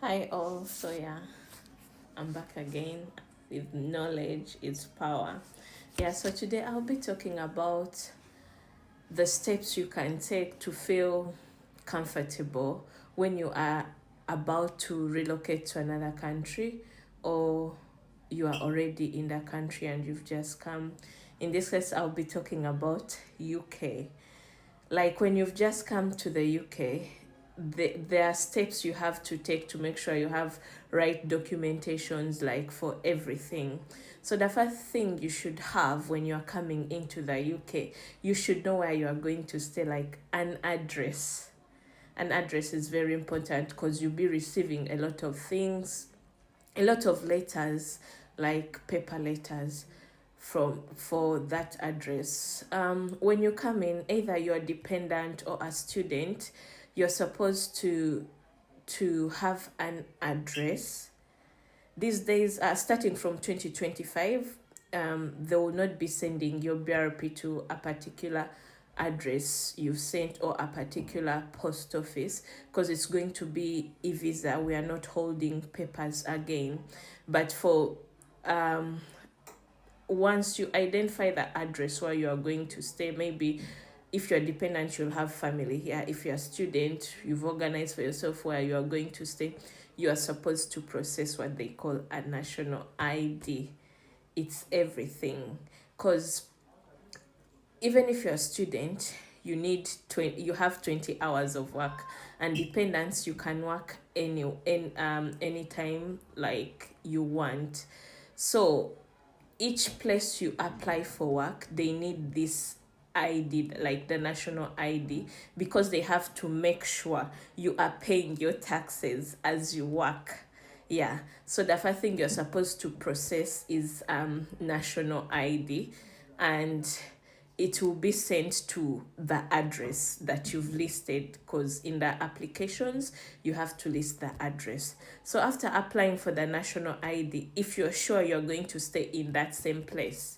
Hi all, so yeah, I'm back again with knowledge is power. Yeah, so today I'll be talking about the steps you can take to feel comfortable when you are about to relocate to another country or you are already in the country and you've just come. In this case, I'll be talking about UK. Like when you've just come to the UK, there are steps you have to take to make sure you have right documentations like for everything. So the first thing you should have when you're coming into the UK, you should know where you are going to stay, like an address. An address is very important because you'll be receiving a lot of things, a lot of letters, like paper letters from for that address. When you come in, either you're a dependent or a student, you're supposed to have an address. These days, starting from 2025, they will not be sending your BRP to a particular address you've sent or a particular post office because it's going to be e-visa. We are not holding papers again. But for once you identify the address where you are going to stay, maybe if you're dependent, you'll have family here. If you're a student, you've organized for yourself where you are going to stay, you are supposed to process what they call a national ID. It's everything. Because even if you're a student, you have 20 hours of work, and dependents you can work anytime like you want. So each place you apply for work, they need this ID, like the national ID, because they have to make sure you are paying your taxes as you work. Yeah. So the first thing you're supposed to process is national ID, and it will be sent to the address that you've listed, because in the applications you have to list the address. So after applying for the national ID, if you're sure you're going to stay in that same place,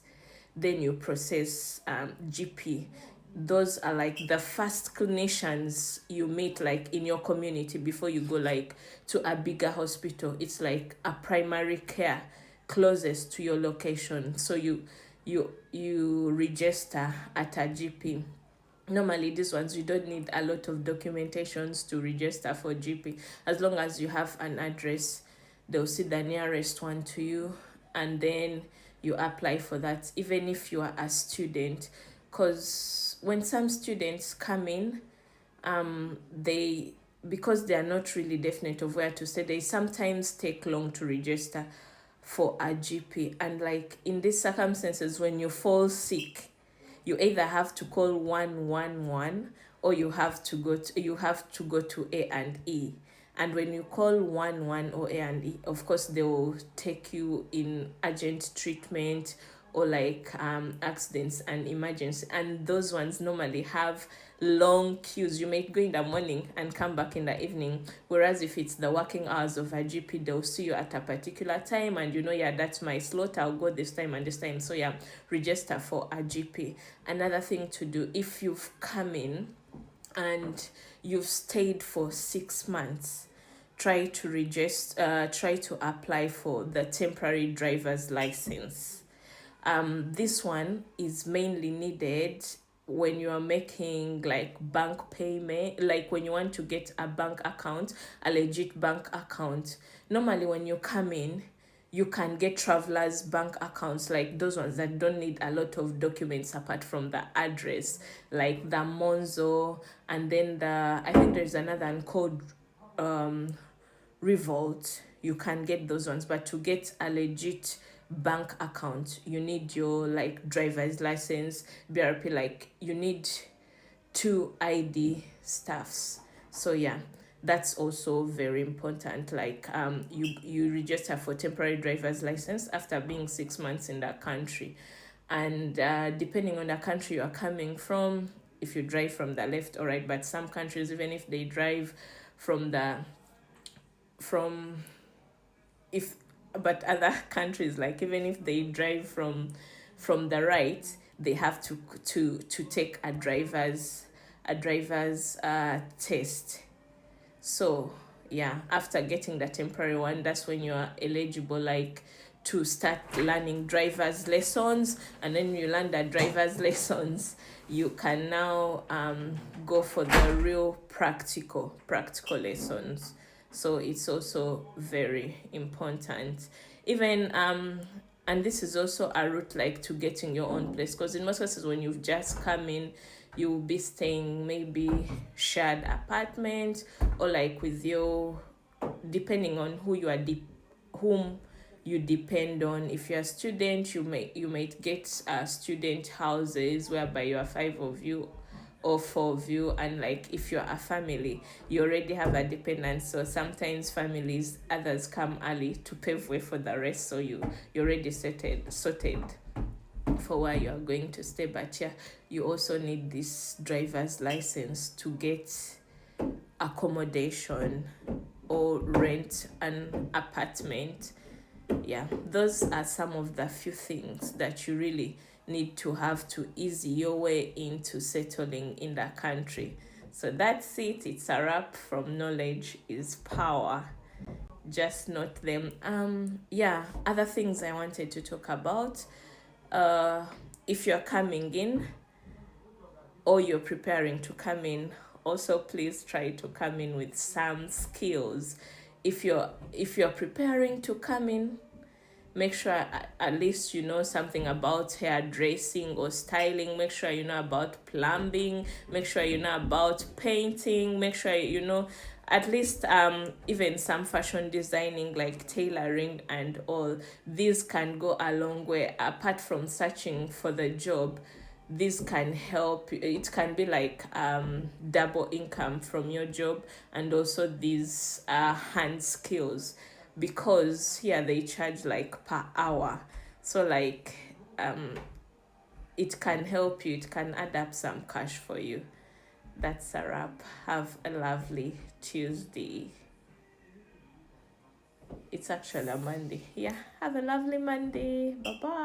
then you process GP. Those are like the first clinicians you meet like in your community before you go like to a bigger hospital. It's like a primary care closest to your location. So you register at a GP. Normally these ones you don't need a lot of documentations to register for GP. As long as you have an address, they'll see the nearest one to you, and then you apply for that, even if you are a student. Because when some students come in, they, because they are not really definite of where to stay, they sometimes take long to register for a GP. And like in these circumstances, when you fall sick, you either have to call 111 or you have to go to A&E. And when you call 111 or A&E, of course they will take you in urgent treatment or like accidents and emergency, and those ones normally have long queues. You may go in the morning and come back in the evening, whereas if it's the working hours of a GP, they'll see you at a particular time and you know, yeah, that's my slot, I'll go this time and this time. So yeah, register for a GP. Another thing to do, if you've come in and you've stayed for 6 months, try to apply for the temporary driver's license. This one is mainly needed when you are making like bank payment, like when you want to get a bank account, a legit bank account. Normally when you come in, you can get travelers bank accounts, like those ones that don't need a lot of documents apart from the address, like the Monzo, and then the, I think there's another one called Revolt. You can get those ones, but to get a legit bank account, you need your like driver's license, BRP, like you need two ID stuffs. So yeah, that's also very important. Like you register for temporary driver's license after being 6 months in that country, and depending on the country you are coming from, if you drive from the left or right. But some countries, even if they drive from the from if but other countries, like even if they drive from the right, they have to take a driver's test. So yeah, after getting the temporary one, that's when you are eligible, like, to start learning driver's lessons. And then you learn the driver's lessons, you can now go for the real practical lessons. So it's also very important. Even and this is also a route, like, to getting your own place, because in most cases when you've just come in, you will be staying maybe shared apartment, or like with your, depending on whom you depend on. If you're a student, you might get student houses whereby you are five of you or four of you. And like, if you're a family, you already have a dependent, so sometimes families, others come early to pave way for the rest, so you already sorted for where you are going to stay. But yeah, you also need this driver's license to get accommodation or rent an apartment. Yeah, those are some of the few things that you really need to have to ease your way into settling in the country. So that's it. It's a wrap from Knowledge is Power. Just note them. Yeah, other things I wanted to talk about. Uh, if you're coming in, or you're preparing to come in, also please try to come in with some skills. If you're preparing to come in, make sure at least you know something about hairdressing or styling. Make sure you know about plumbing. Make sure you know about painting. Make sure you know at least even some fashion designing, like tailoring and all. These can go a long way. Apart from searching for the job, this can help. It can be like double income from your job, and also these hand skills, because here they charge like per hour. So like it can help you, it can add up some cash for you. That's a wrap. Have a lovely Tuesday. It's actually a Monday. Yeah, have a lovely Monday. Bye bye.